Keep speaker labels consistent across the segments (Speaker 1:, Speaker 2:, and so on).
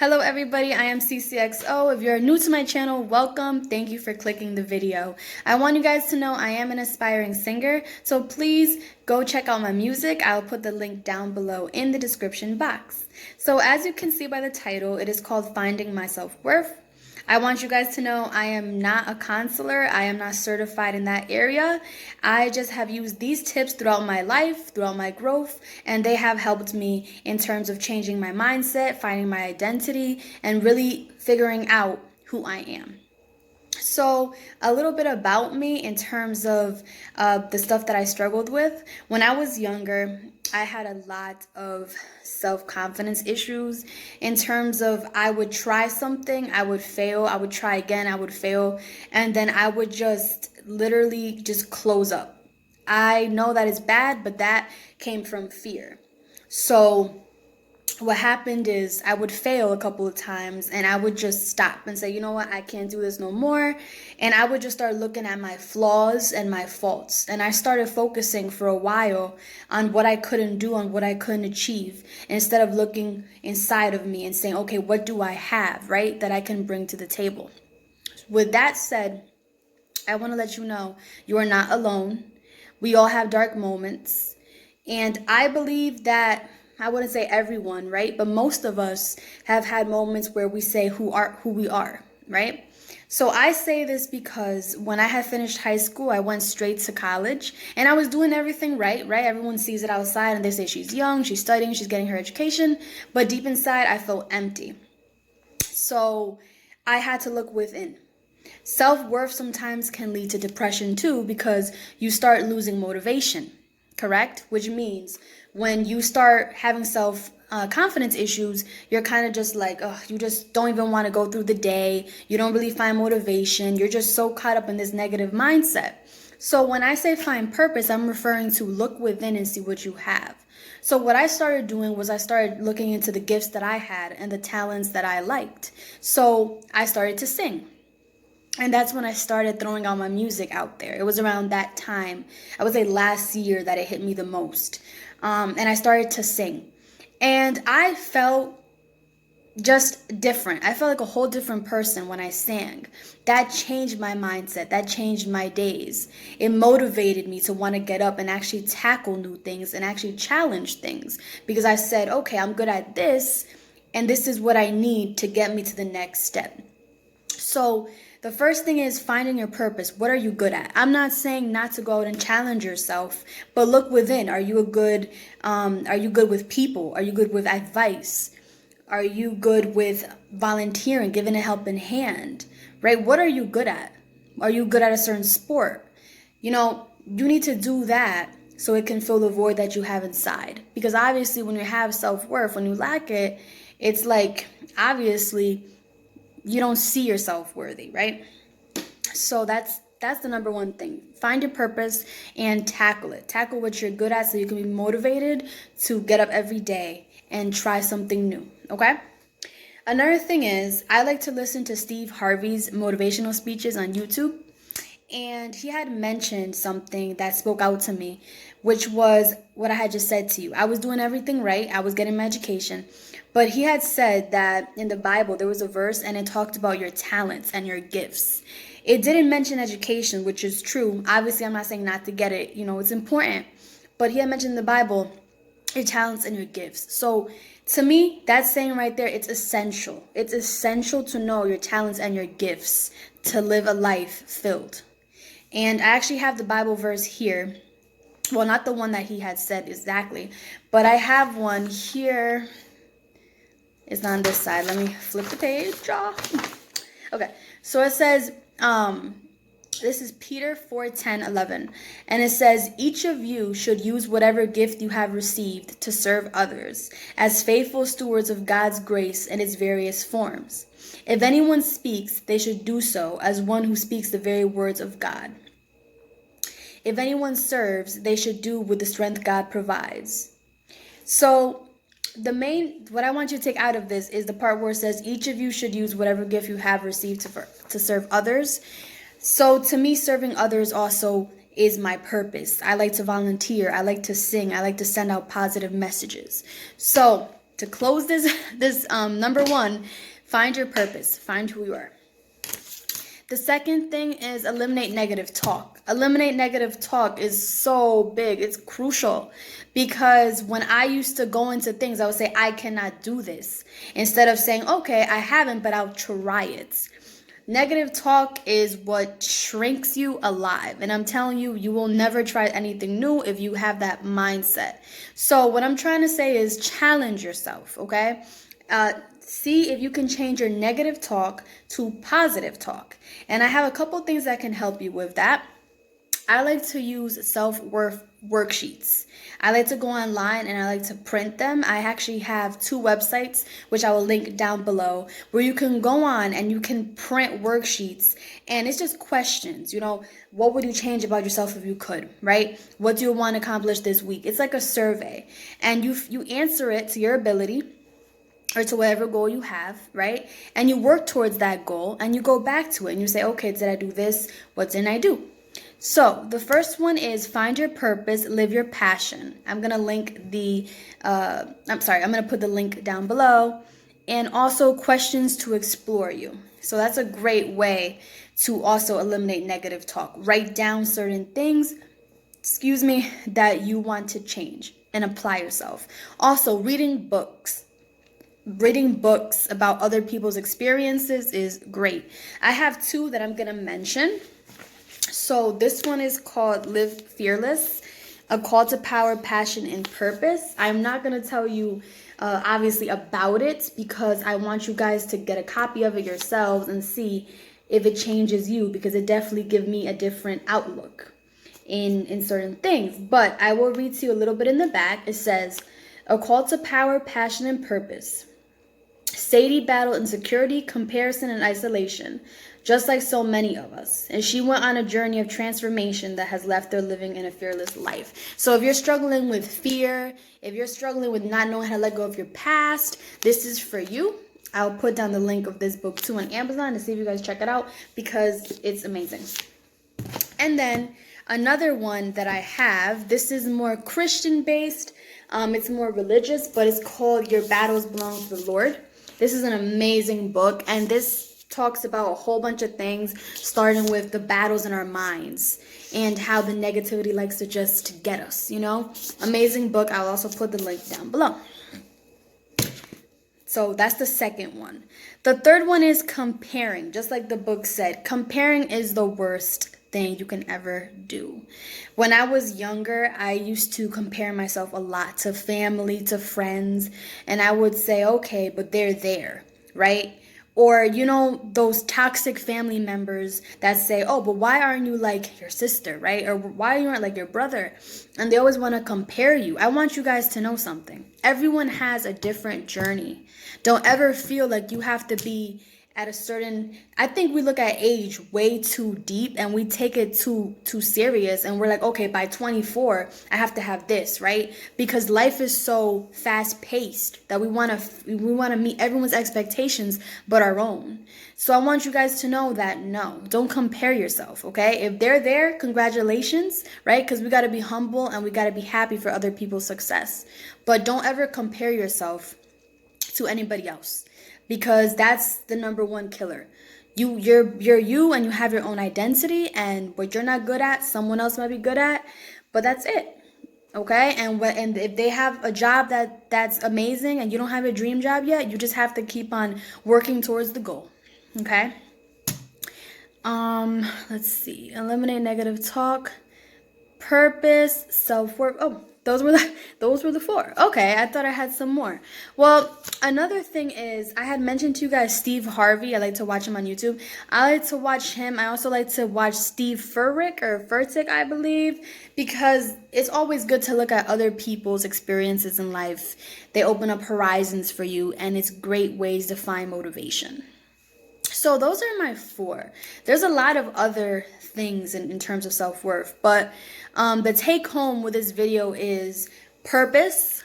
Speaker 1: Hello everybody, I am Cici Xo. If you're new to my channel, welcome. Thank you for clicking the video. I want you guys to know I am an aspiring singer, so please go check out my music. I'll put the link down below in the description box. So as you can see by the title, it is called Finding My Self-Worth. I want you guys to know I am not a counselor. I am not certified in that area. I just have used these tips throughout my life, throughout my growth, and they have helped me in terms of changing my mindset, finding my identity, and really figuring out who I am. So a little bit about me in terms of the stuff that I struggled with. When I was younger, I had a lot of self-confidence issues in terms of I would try something, I would fail, I would try again, I would fail, and then I would just literally just close up. I know that is bad, but that came from fear. So what happened is I would fail a couple of times and I would just stop and say, you know what, I can't do this no more. And I would just start looking at my flaws and my faults. And I started focusing for a while on what I couldn't do, on what I couldn't achieve, instead of looking inside of me and saying, okay, what do I have, right, that I can bring to the table? With that said, I want to let you know you are not alone. We all have dark moments. And I believe that I wouldn't say everyone, right? But most of us have had moments where we say who we are, right? So I say this because when I had finished high school, I went straight to college and I was doing everything right? Everyone sees it outside and they say she's young, she's studying, she's getting her education. But deep inside, I felt empty. So I had to look within. Self-worth sometimes can lead to depression too because you start losing motivation, correct? Which means when you start having confidence issues, you're kind of just like, oh, you just don't even want to go through the day. You don't really find motivation. You're just so caught up in this negative mindset. So when I say find purpose, I'm referring to look within and see what you have. So what I started doing was I started looking into the gifts that I had and the talents that I liked. So I started to sing. And that's when I started throwing all my music out there. It was around that time, I would say last year, that it hit me the most. And I started to sing. And I felt just different. I felt like a whole different person when I sang. That changed my mindset. That changed my days. It motivated me to want to get up and actually tackle new things and actually challenge things. Because I said, okay, I'm good at this, and this is what I need to get me to the next step. So the first thing is finding your purpose. What are you good at? I'm not saying not to go out and challenge yourself, but look within. Are you good with people? Are you good with advice? Are you good with volunteering, giving a helping hand, right? What are you good at? Are you good at a certain sport? You need to do that so it can fill the void that you have inside. Because obviously when you have self-worth, when you lack it, it's like, obviously, you don't see yourself worthy, right? So that's the number one thing. Find your purpose and tackle it. Tackle what you're good at so you can be motivated to get up every day and try something new, okay? Another thing is I like to listen to Steve Harvey's motivational speeches on YouTube. And he had mentioned something that spoke out to me, which was what I had just said to you. I was doing everything right. I was getting my education. But he had said that in the Bible, there was a verse and it talked about your talents and your gifts. It didn't mention education, which is true. Obviously, I'm not saying not to get it. It's important. But he had mentioned in the Bible your talents and your gifts. So to me, that's saying right there, it's essential. It's essential to know your talents and your gifts to live a life filled. And I actually have the Bible verse here. Well, not the one that he had said exactly, but I have one here. It's on this side. Let me flip the page. Okay, so it says, this is Peter 4:10-11, and it says, each of you should use whatever gift you have received to serve others as faithful stewards of God's grace in its various forms. If anyone speaks, they should do so as one who speaks the very words of God. If anyone serves, they should do with the strength God provides. So what I want you to take out of this is the part where it says each of you should use whatever gift you have received to serve others. So to me, serving others also is my purpose. I like to volunteer. I like to sing. I like to send out positive messages. So to close this number one, find your purpose, find who you are. The second thing is eliminate negative talk. Eliminate negative talk is so big. It's crucial because when I used to go into things, I would say, I cannot do this. Instead of saying, okay, I haven't, but I'll try it. Negative talk is what shrinks you alive. And I'm telling you, you will never try anything new if you have that mindset. So what I'm trying to say is challenge yourself, okay? See if you can change your negative talk to positive talk. And I have a couple things that can help you with that. I like to use self-worth worksheets. I like to go online and I like to print them. I actually have 2 websites, which I will link down below, where you can go on and you can print worksheets. And it's just questions, what would you change about yourself if you could, right? What do you want to accomplish this week? It's like a survey. And you answer it to your ability, or to whatever goal you have, right? And you work towards that goal and you go back to it and you say, okay, did I do this? What didn't I do? So the first one is find your purpose, live your passion. I'm going to link I'm going to put the link down below, and also questions to explore you. So that's a great way to also eliminate negative talk. Write down certain things, that you want to change and apply yourself. Also, reading books about other people's experiences is great. I have 2 that I'm going to mention. So this one is called Live Fearless, A Call to Power, Passion, and Purpose. I'm not going to tell you obviously about it because I want you guys to get a copy of it yourselves and see if it changes you, because it definitely gives me a different outlook in certain things. But I will read to you a little bit in the back. It says, A Call to Power, Passion, and Purpose. Sadie battled insecurity, comparison, and isolation, just like so many of us. And she went on a journey of transformation that has left her living in a fearless life. So if you're struggling with fear, if you're struggling with not knowing how to let go of your past, this is for you. I'll put down the link of this book too on Amazon to see if you guys check it out, because it's amazing. And then another one that I have, this is more Christian based. It's more religious, but it's called Your Battles Belong to the Lord. This is an amazing book, and this talks about a whole bunch of things, starting with the battles in our minds and how the negativity likes to just get us, Amazing book. I'll also put the link down below. So that's the second one. The third one is comparing. Just like the book said, comparing is the worst thing you can ever do. When I was younger, I used to compare myself a lot to family, to friends, and I would say, okay, but they're there, right? Or, those toxic family members that say, oh, but why aren't you like your sister, right? Or why aren't you like your brother? And they always want to compare you. I want you guys to know something. Everyone has a different journey. Don't ever feel like you have to be at a certain, I think we look at age way too deep and we take it too serious, and we're like, okay, by 24 I have to have this, right? Because life is so fast paced that we want to meet everyone's expectations but our own. So I want you guys to know that no, don't compare yourself, okay? If they're there, congratulations, right? Because we got to be humble and we got to be happy for other people's success, but don't ever compare yourself to anybody else, because that's the number one killer. You're you, and you have your own identity, and what you're not good at, someone else might be good at, but that's it. Okay? And if they have a job that's amazing and you don't have a dream job yet, you just have to keep on working towards the goal. Okay? Let's see. Eliminate negative talk, purpose, self-worth. Oh, those were the 4. Okay, I thought I had some more. Well, another thing is, I had mentioned to you guys Steve Harvey. I like to watch him on YouTube. I like to watch him. I also like to watch Steve Furtick, I believe, because it's always good to look at other people's experiences in life. They open up horizons for you, and it's great ways to find motivation. So those are my 4. There's a lot of other things in terms of self-worth, but the take home with this video is purpose,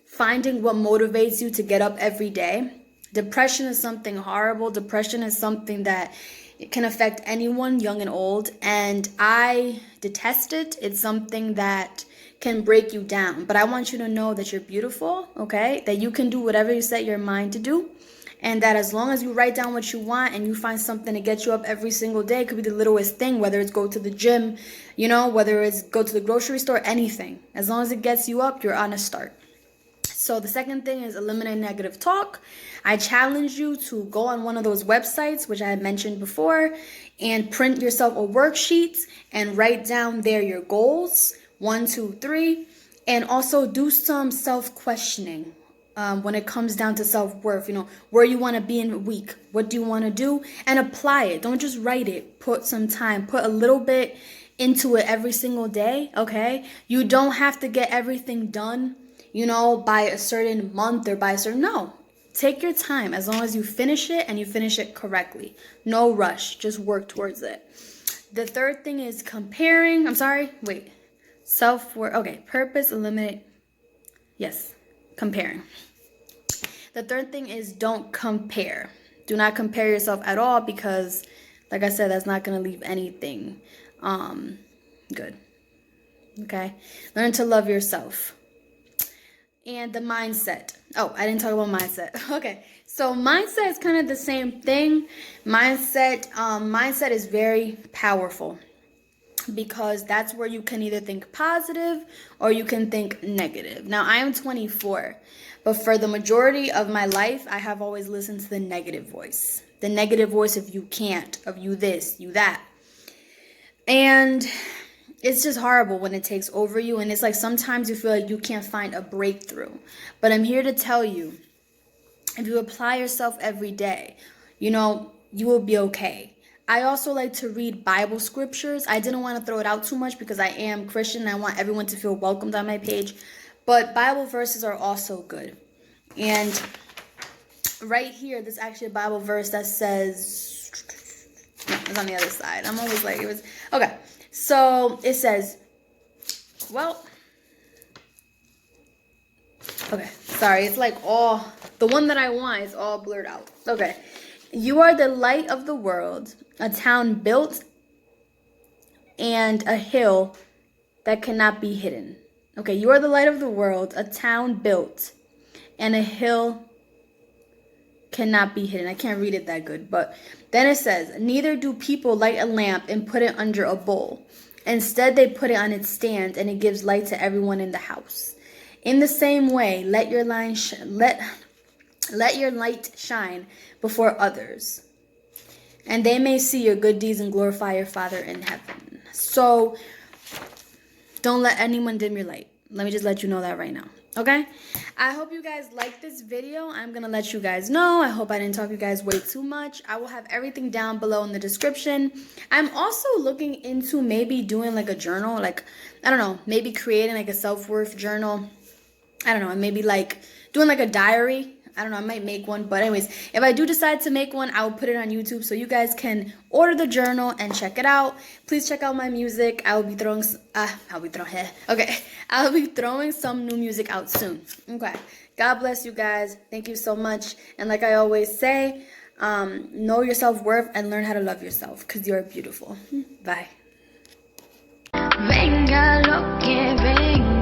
Speaker 1: finding what motivates you to get up every day. Depression is something horrible. Depression is something that it can affect anyone, young and old, and I detest it. It's something that can break you down. But I want you to know that you're beautiful, okay? That you can do whatever you set your mind to do. And that as long as you write down what you want and you find something to get you up every single day, it could be the littlest thing, whether it's go to the gym, whether it's go to the grocery store, anything. As long as it gets you up, you're on a start. So the second thing is eliminate negative talk. I challenge you to go on one of those websites, which I had mentioned before, and print yourself a worksheet and write down there your goals, 1, 2, 3, and also do some self-questioning. When it comes down to self-worth, where you want to be in a week, what do you want to do, and apply it. Don't just write it. Put some time, put a little bit into it every single day, okay? You don't have to get everything done, by a certain month or no. Take your time as long as you finish it and you finish it correctly. No rush, just work towards it. The third thing is comparing. Self-worth. Okay, purpose, eliminate. Yes, comparing. The third thing is don't compare. Do not compare yourself at all because, like I said, that's not going to leave anything good. Okay? Learn to love yourself. And the mindset. Oh, I didn't talk about mindset. Okay. So mindset is kind of the same thing. Mindset is very powerful because that's where you can either think positive or you can think negative. Now, I am 24, but for the majority of my life, I have always listened to the negative voice. The negative voice of you can't, of you this, you that. And it's just horrible when it takes over you. And it's like sometimes you feel like you can't find a breakthrough. But I'm here to tell you, if you apply yourself every day, you will be okay. I also like to read Bible scriptures. I didn't want to throw it out too much because I am Christian and I want everyone to feel welcomed on my page. But Bible verses are also good. And right here, there's actually a Bible verse that says, no, it's on the other side. I'm always like, okay. So it says, okay, sorry. It's like the one that I want is all blurred out. Okay. You are the light of the world, a town built and a hill that cannot be hidden. Okay, you are the light of the world, a town built and a hill cannot be hidden. I can't read it that good, but then it says, neither do people light a lamp and put it under a bowl. Instead, they put it on its stand and it gives light to everyone in the house. In the same way, let your light shine before others, and they may see your good deeds and glorify your Father in heaven. So don't let anyone dim your light. Let me just let you know that right now. Okay? I hope you guys like this video. I'm going to let you guys know. I hope I didn't talk you guys way too much. I will have everything down below in the description. I'm also looking into maybe doing like a journal. Like, I don't know, maybe creating like a self-worth journal. I don't know, and maybe like doing like a diary. I don't know, I might make one. But anyways, if I do decide to make one, I will put it on YouTube so you guys can order the journal and check it out. Please check out my music. I'll be throwing some new music out soon. Okay. God bless you guys. Thank you so much. And like I always say, know your self-worth and learn how to love yourself because you're beautiful. Bye. Venga lo que venga.